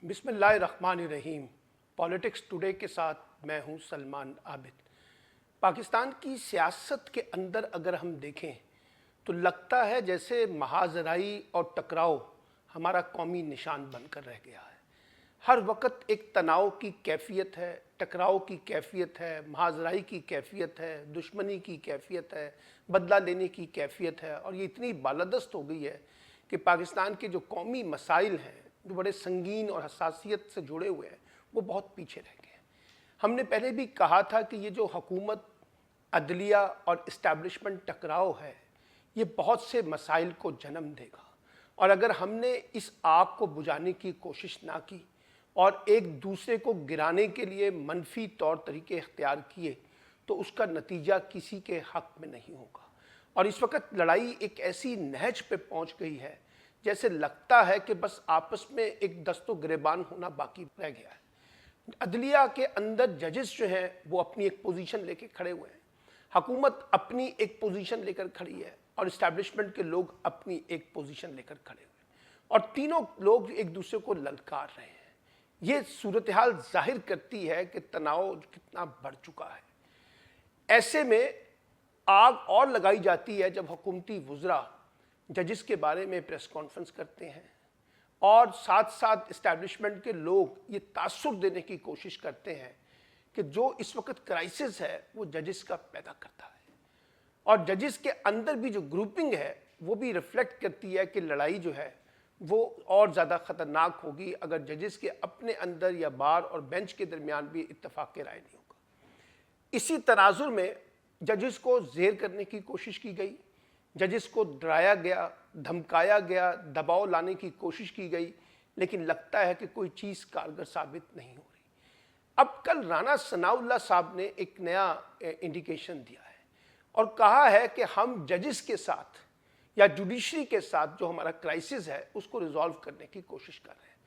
बिस्मिल्लाहिर्रहमानिर्रहीम। Politics today के साथ मैं हूं सलमान आबिद। पाकिस्तान की सियासत के अंदर अगर हम देखें तो लगता है जैसे महाजराई और टकराव हमारा कौमी निशान बनकर रह गया है। हर वक्त एक तनाव की कैफियत है, टकराव की कैफियत है, महाजराई की कैफियत है, दुश्मनी की कैफियत है, बदला लेने की कैफियत है। और ये इतनी बालादस्त हो गई है कि पाकिस्तान के जो कौमी मसाइल हैं जो बड़े संगीन और हसासियत से जुड़े हुए हैं वो बहुत पीछे रह गए हैं। हमने पहले भी कहा था कि ये जो हुकूमत, अदलिया और इस्टेब्लिशमेंट टकराव है ये बहुत से मसाइल को जन्म देगा, और अगर हमने इस आग को बुझाने की कोशिश ना की और एक दूसरे को गिराने के लिए मनफी तौर तरीके इख्तियार किए तो उसका नतीजा किसी के हक में नहीं होगा। और इस वक्त लड़ाई एक ऐसी नहज पे पहुंच गई है जैसे लगता है कि बस आपस में एक दस्तो गिरेबान होना बाकी रह गया है। अदलिया के अंदर जजेस जो हैं वो अपनी एक पोजीशन लेके खड़े हुए हैं, हुकूमत अपनी एक पोजीशन लेकर खड़ी है और इस्टेब्लिशमेंट के लोग अपनी एक पोजीशन लेकर खड़े हुए हैं, और तीनों लोग एक दूसरे को ललकार रहे हैं। ये सूरत हाल जाहिर करती है कि तनाव कितना बढ़ चुका है। ऐसे में आग और लगाई जाती है जब हुकूमती वुज़रा जजेस के बारे में प्रेस कॉन्फ्रेंस करते हैं और साथ साथ इस्टेब्लिशमेंट के लोग ये तासुर देने की कोशिश करते हैं कि जो इस वक्त क्राइसिस है वो जजेस का पैदा करता है, और जजेस के अंदर भी जो ग्रुपिंग है वो भी रिफ्लेक्ट करती है कि लड़ाई जो है वो और ज़्यादा ख़तरनाक होगी अगर जजेस के अपने अंदर या बार और बेंच के दरमियान भी इत्तफाक राय नहीं होगा। इसी तनाजुर में जजेस को ज़ेर करने की कोशिश की गई, जजेस को डराया गया, धमकाया गया, दबाव लाने की कोशिश की गई, लेकिन लगता है कि कोई चीज़ कारगर साबित नहीं हो रही। अब कल राना सनाउल्लाह साहब ने एक नया इंडिकेशन दिया है और कहा है कि हम जजेस के साथ या जुडिशरी के साथ जो हमारा क्राइसिस है उसको रिजॉल्व करने की कोशिश कर रहे हैं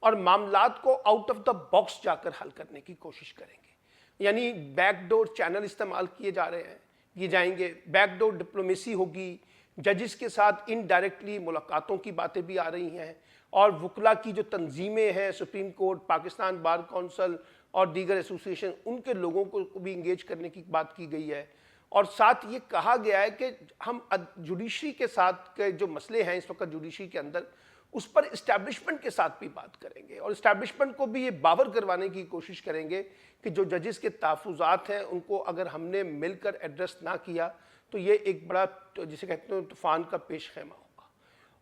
और मामलात को आउट ऑफ द बॉक्स जाकर हल करने की कोशिश करेंगे। यानी बैकडोर चैनल इस्तेमाल किए जा रहे हैं, ये जाएंगे, बैकडोर डिप्लोमेसी होगी, जजेस के साथ इनडायरेक्टली मुलाकातों की बातें भी आ रही हैं, और वकला की जो तंजीमें हैं, supreme court, Pakistan bar council और दीगर एसोसिएशन, उनके लोगों को भी इंगेज करने की बात की गई है। और साथ ये कहा गया है कि हम जुडिशरी के साथ के जो मसले हैं इस वक्त जुडिशरी के अंदर उस पर इस्टेब्लिशमेंट के साथ भी बात करेंगे और इस्टेब्लिशमेंट को भी ये बावर करवाने की कोशिश करेंगे कि जो जजेस के तहफ़्फ़ुज़ात हैं उनको अगर हमने मिलकर एड्रेस ना किया तो ये एक बड़ा, जिसे कहते हैं, तूफ़ान का पेश खैमा होगा।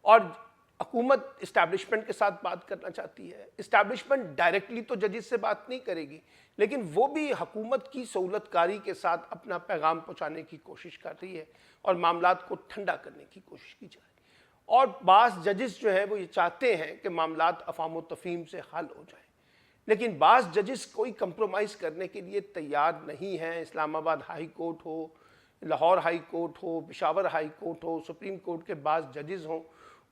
और हुकूमत इस्टेब्लिशमेंट के साथ बात करना चाहती है। इस्टेब्लिशमेंट डायरेक्टली तो जजेस से बात नहीं करेगी, लेकिन वो भी हुकूमत की सहूलतकारी के साथ अपना पैगाम पहुँचाने की कोशिश कर रही है और मामलात को ठंडा करने की कोशिश की जा रही है। और बाज़ जजेस जो है वो ये चाहते हैं कि मामलात अफ़ाम व तफ़हीम से हल हो जाए, लेकिन बाज़ जजेस कोई कंप्रोमाइज़ करने के लिए तैयार नहीं हैं। इस्लामाबाद हाई कोर्ट हो, लाहौर हाई कोर्ट हो, पेशावर हाई कोर्ट हो, सुप्रीम कोर्ट के बाज़ जजेस हों,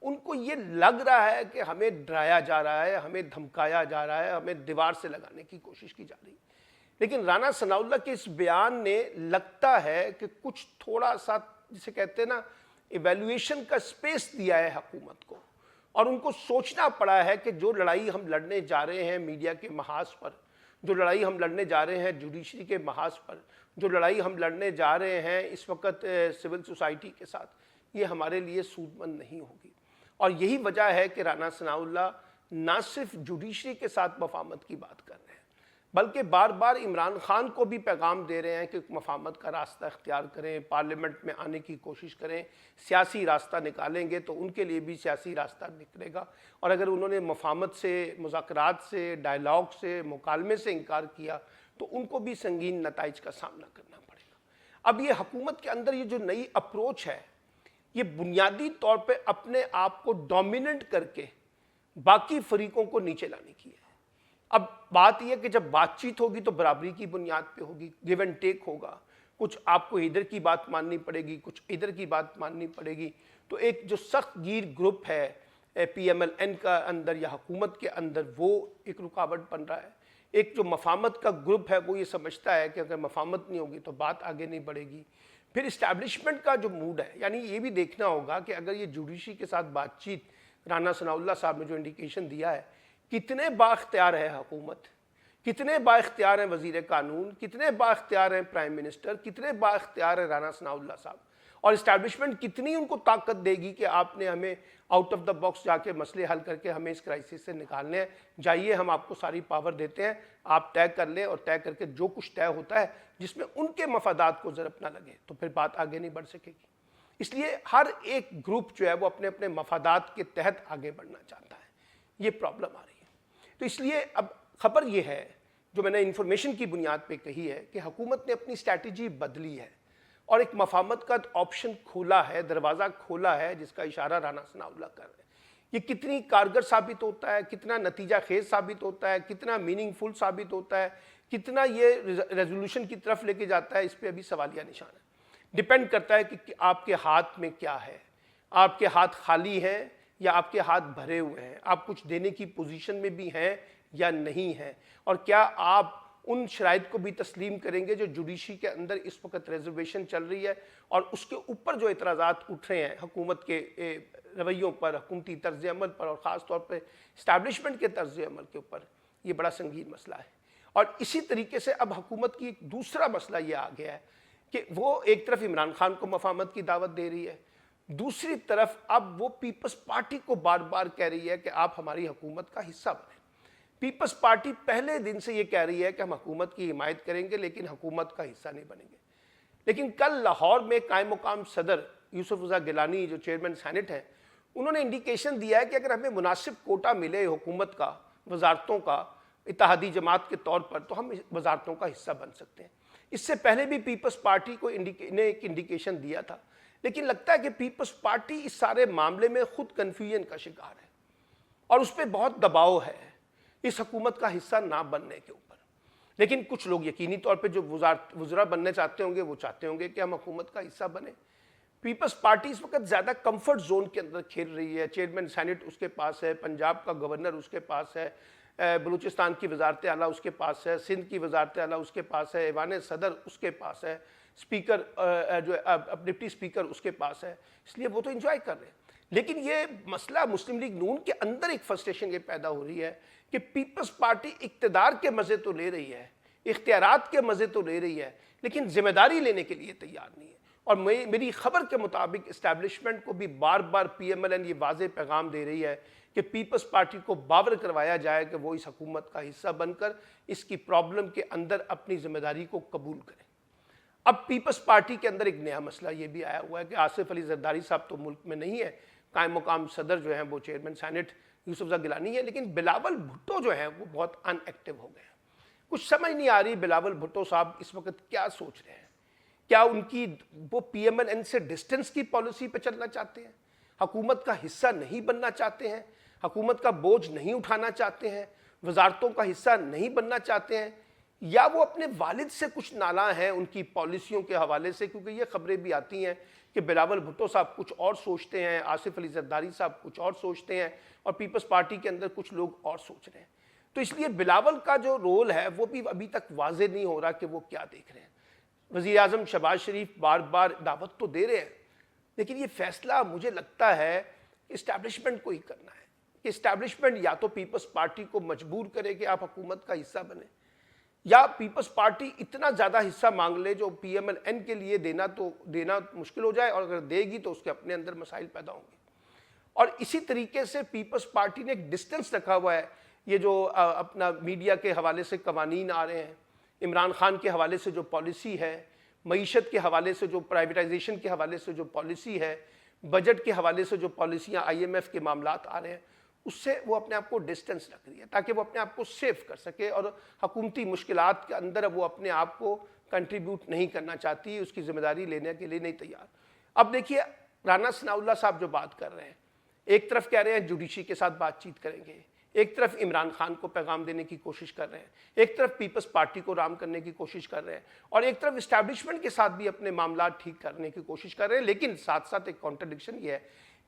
उनको ये लग रहा है कि हमें डराया जा रहा है, हमें धमकाया जा रहा है, हमें दीवार से लगाने की कोशिश की जा रही है। लेकिन राना सनाउल्लाह के इस बयान ने लगता है कि कुछ थोड़ा सा, जिसे कहते हैं ना, इवैल्यूएशन का स्पेस दिया है हुकूमत को, और उनको सोचना पड़ा है कि जो लड़ाई हम लड़ने जा रहे हैं मीडिया के महाज पर, जो लड़ाई हम लड़ने जा रहे हैं जुडिशरी के महाज पर, जो लड़ाई हम लड़ने जा रहे हैं इस वक्त सिविल सोसाइटी के साथ, ये हमारे लिए सूदमंद नहीं होगी। और यही वजह है कि राना सनाउल्लाह ना सिर्फ जुडिशरी के साथ मफाहमत की बात कर रहे हैं बल्कि बार बार इमरान खान को भी पैगाम दे रहे हैं कि मफाहमत का रास्ता इख्तियार करें, पार्लियामेंट में आने की कोशिश करें, सियासी रास्ता निकालेंगे तो उनके लिए भी सियासी रास्ता निकलेगा। और अगर उन्होंने मफाहमत से, मुज़ाकरात से, डायलॉग से, मुकालमे से इनकार किया तो उनको भी संगीन नताइज का सामना करना पड़ेगा। अब ये हुकूमत के अंदर ये जो नई अप्रोच है ये बुनियादी तौर पे अपने आप को डोमिनेंट करके बाकी फरीकों को नीचे लाने की है। अब बात यह कि जब बातचीत होगी तो बराबरी की बुनियाद पे होगी, गिव एंड टेक होगा, कुछ आपको इधर की बात माननी पड़ेगी, कुछ इधर की बात माननी पड़ेगी। तो एक जो सख्त गिर ग्रुप है PMLN का अंदर या हुकूमत के अंदर, वो एक रुकावट बन रहा है। एक जो मफाहमत का ग्रुप है वो ये समझता है कि अगर मफाहमत नहीं होगी तो बात आगे नहीं बढ़ेगी। फिर इस्टेब्लिशमेंट का जो मूड है, यानी ये भी देखना होगा कि अगर ये जुडिशरी के साथ बातचीत, राना सनाउल्लाह साहब ने जो इंडिकेशन दिया है कितने बाख्तियार है हुकूमत, कितने बाख्तियार हैं वजीर कानून, कितने बाख्तियार हैं प्राइम मिनिस्टर, कितने बाख्तियार हैं राना सनाउल्लाह साहब, और इस्टेब्लिशमेंट कितनी उनको ताकत देगी कि आपने हमें आउट ऑफ द बॉक्स जाके मसले हल करके हमें इस क्राइसिस से निकालने हैं, जाइए हम आपको सारी पावर देते हैं, आप तय कर लें, और तय करके जो कुछ तय होता है जिसमें उनके मफादात को ज़रब ना लगे तो फिर बात आगे नहीं बढ़ सकेगी। इसलिए हर एक ग्रुप जो है वो अपने अपने मफादात के तहत आगे बढ़ना चाहता है, ये प्रॉब्लम आ रही है। तो इसलिए अब खबर ये है, जो मैंने इन्फॉर्मेशन की बुनियाद पे कही है, कि हुकूमत ने अपनी स्ट्रैटेजी बदली है और एक मफाहमत का ऑप्शन खोला है, दरवाज़ा खोला है, जिसका इशारा राना सनाउल्लाह कर रहे हैं। ये कितनी कारगर साबित होता है, कितना नतीजा खेज साबित होता है, कितना मीनिंगफुल साबित होता है, कितना ये रेजोल्यूशन की तरफ लेके जाता है, इस पर अभी सवालिया निशान है। डिपेंड करता है कि आपके हाथ में क्या है, आपके हाथ खाली हैं या आपके हाथ भरे हुए हैं, आप कुछ देने की पोजीशन में भी हैं या नहीं हैं, और क्या आप उन शराइत को भी तस्लीम करेंगे जो जुडिशरी के अंदर इस वक्त रिजर्वेशन चल रही है, और उसके ऊपर जो इतराज़ात उठ रहे हैं हुकूमत के रवैयों पर, हुकूमती तर्ज अमल पर, और ख़ास तौर पर इस्टेब्लिशमेंट के तर्ज अमल के ऊपर, ये बड़ा संगीन मसला है। और इसी तरीके से अब हुकूमत की एक दूसरा मसला ये आ गया है कि वो एक तरफ इमरान खान को मफाहमत की दावत दे रही है, दूसरी तरफ अब वो पीपल्स पार्टी को बार बार कह रही है कि आप हमारी हुकूमत का हिस्सा बने। पीपल्स पार्टी पहले दिन से ये कह रही है कि हम हुकूमत की हिमायत करेंगे लेकिन हुकूमत का हिस्सा नहीं बनेंगे। लेकिन कल लाहौर में कायम मुकाम सदर यूसुफ रज़ा गिलानी जो चेयरमैन सेनेट हैं, उन्होंने इंडिकेशन दिया है कि अगर हमें मुनासिब कोटा मिले हुकूमत का, वजारतों का, इत्तेहादी जमात के तौर पर, तो हम वजारतों का हिस्सा बन सकते हैं। इससे पहले भी पीपल्स पार्टी को ने एक इंडिकेशन दिया था, लेकिन लगता है कि पीपल्स पार्टी इस सारे मामले में खुद कन्फ्यूजन का शिकार है और उस पर बहुत दबाव है इस हुकूमत का हिस्सा ना बनने के ऊपर। लेकिन कुछ लोग यकीनी तौर पे जो वज़रा बनने चाहते होंगे वो चाहते होंगे कि हम हुकूमत का हिस्सा बने। पीपल्स पार्टी इस वक्त ज़्यादा कंफर्ट जोन के अंदर खेल रही है। चेयरमैन सेनेट उसके पास है, पंजाब का गवर्नर उसके पास है, बलूचिस्तान की वजारत आला उसके पास है, सिंध की वजारत आला उसके पास है, ऐवान सदर उसके पास है, स्पीकर जो डिप्टी स्पीकर उसके पास है, इसलिए वो तो इंजॉय कर रहे हैं। लेकिन ये मसला मुस्लिम लीग नून के अंदर एक फ्रस्ट्रेशन ये पैदा हो रही है कि पीपल्स पार्टी इक़्तिदार के मज़े तो ले रही है, इख्तियारात के मज़े तो ले रही है, लेकिन जिम्मेदारी लेने के लिए तैयार नहीं है। और मेरी खबर के मुताबिक इस्टेब्लिशमेंट को भी बार बार PMLN ये वाज़ेह पैगाम दे रही है कि पीपल्स पार्टी को बावर करवाया जाए कि वो इस हुकूमत का हिस्सा बनकर इसकी प्रॉब्लम के अंदर अपनी जिम्मेदारी को कबूल करें। अब पीपल्स पार्टी के अंदर एक नया मसला ये भी आया हुआ है कि आसिफ अली जरदारी साहब तो मुल्क में नहीं है, कायम मुकाम सदर जो हैं वो चेयरमैन सेनेट यूसुफ रज़ा गिलानी है, लेकिन बिलावल भुट्टो जो हैं वो बहुत अनएक्टिव हो गए हैं। कुछ समझ नहीं आ रही बिलावल भुट्टो साहब इस वक्त क्या सोच रहे हैं। क्या उनकी वो PMLN से डिस्टेंस की पॉलिसी पे चलना चाहते हैं, हुकूमत का हिस्सा नहीं बनना चाहते हैं, हुकूमत का बोझ नहीं उठाना चाहते हैं, वजारतों का हिस्सा नहीं बनना चाहते हैं, या वो अपने वालिद से कुछ नाला हैं उनकी पॉलिसियों के हवाले से? क्योंकि ये खबरें भी आती हैं कि बिलावल भुट्टो साहब कुछ और सोचते हैं, आसिफ अली जरदारी साहब कुछ और सोचते हैं, और पीपल्स पार्टी के अंदर कुछ लोग और सोच रहे हैं। तो इसलिए बिलावल का जो रोल है वो भी अभी तक वाज़ेह नहीं हो रहा कि वो क्या देख रहे हैं। वज़ीर आज़म शहबाज शरीफ बार बार दावत तो दे रहे हैं, लेकिन ये फैसला मुझे लगता है इस्टेब्लिशमेंट को ही करना है कि इस्टेब्लिशमेंट या तो पीपल्स पार्टी को मजबूर करे कि आप हुकूमत का हिस्सा बने, या पीपल्स पार्टी इतना ज़्यादा हिस्सा मांग ले जो PMLN के लिए देना मुश्किल हो जाए, और अगर देगी तो उसके अपने अंदर मसाइल पैदा होंगे। और इसी तरीके से पीपल्स पार्टी ने एक डिस्टेंस रखा हुआ है। ये जो अपना मीडिया के हवाले से कवानीन आ रहे हैं, इमरान खान के हवाले से जो पॉलिसी है, मईशत के हवाले से जो प्राइवेटाइजेशन के हवाले से जो पॉलिसी है, बजट के हवाले से जो पॉलिसियाँ IMF के मामलात आ रहे हैं, उससे वो अपने आप को डिस्टेंस रख रही है ताकि वो अपने आप को सेफ कर सके, और हुकूमती मुश्किलात के अंदर वो अपने आप को कंट्रीब्यूट नहीं करना चाहती, उसकी जिम्मेदारी लेने के लिए नहीं तैयार। अब देखिए राना सनाउल्लाह साहब जो बात कर रहे हैं, एक तरफ कह रहे हैं जुडिशरी के साथ बातचीत करेंगे, एक तरफ इमरान खान को पैगाम देने की कोशिश कर रहे हैं, एक तरफ पीपल्स पार्टी को राम करने की कोशिश कर रहे हैं, और एक तरफ इस्टेब्लिशमेंट के साथ भी अपने मामला ठीक करने की कोशिश कर रहे हैं। लेकिन साथ साथ एक कॉन्ट्रडिक्शन ये है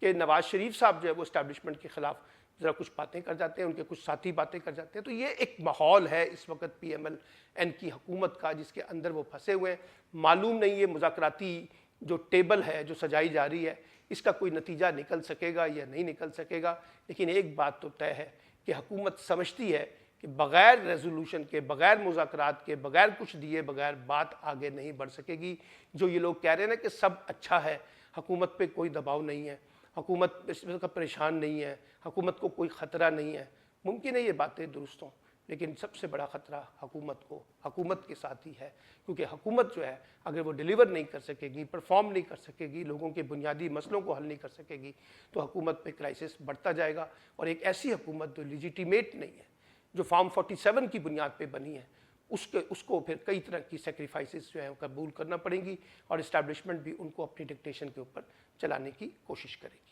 कि नवाज शरीफ साहब जो है वो इस्टेब्लिशमेंट के खिलाफ ज़रा कुछ बातें कर जाते हैं, उनके कुछ साथी बातें कर जाते हैं। तो ये एक माहौल है इस वक्त PMLN की हुकूमत का जिसके अंदर वो फंसे हुए हैं। मालूम नहीं ये मुज़ाकराती जो टेबल है जो सजाई जा रही है इसका कोई नतीजा निकल सकेगा या नहीं निकल सकेगा, लेकिन एक बात तो तय है کہ حکومت سمجھتی ہے کہ بغیر ریزولوشن کے، بغیر مذاکرات کے، بغیر کچھ دیے بغیر بات آگے نہیں بڑھ سکے گی۔ جو یہ لوگ کہہ رہے ہیں نا کہ سب اچھا ہے، حکومت پہ کوئی دباؤ نہیں ہے، حکومت اس کا پریشان نہیں ہے، حکومت کو کوئی خطرہ نہیں ہے، ممکن ہے یہ باتیں درست ہوں، لیکن سب سے بڑا خطرہ حکومت کے ساتھ ہی ہے، کیونکہ حکومت جو ہے اگر وہ ڈیلیور نہیں کر سکے گی، پرفارم نہیں کر سکے گی، لوگوں کے بنیادی مسئلوں کو حل نہیں کر سکے گی، تو حکومت پہ کرائسس بڑھتا جائے گا، اور ایک ایسی حکومت جو لیجیٹیمیٹ نہیں ہے، جو فارم 47 کی بنیاد پہ بنی ہے، اس کو پھر کئی طرح کی سیکریفائسز جو ہیں قبول کرنا پڑیں گی، اور اسٹیبلشمنٹ بھی ان کو اپنی ڈکٹیشن کے اوپر چلانے کی کوشش کرے گی۔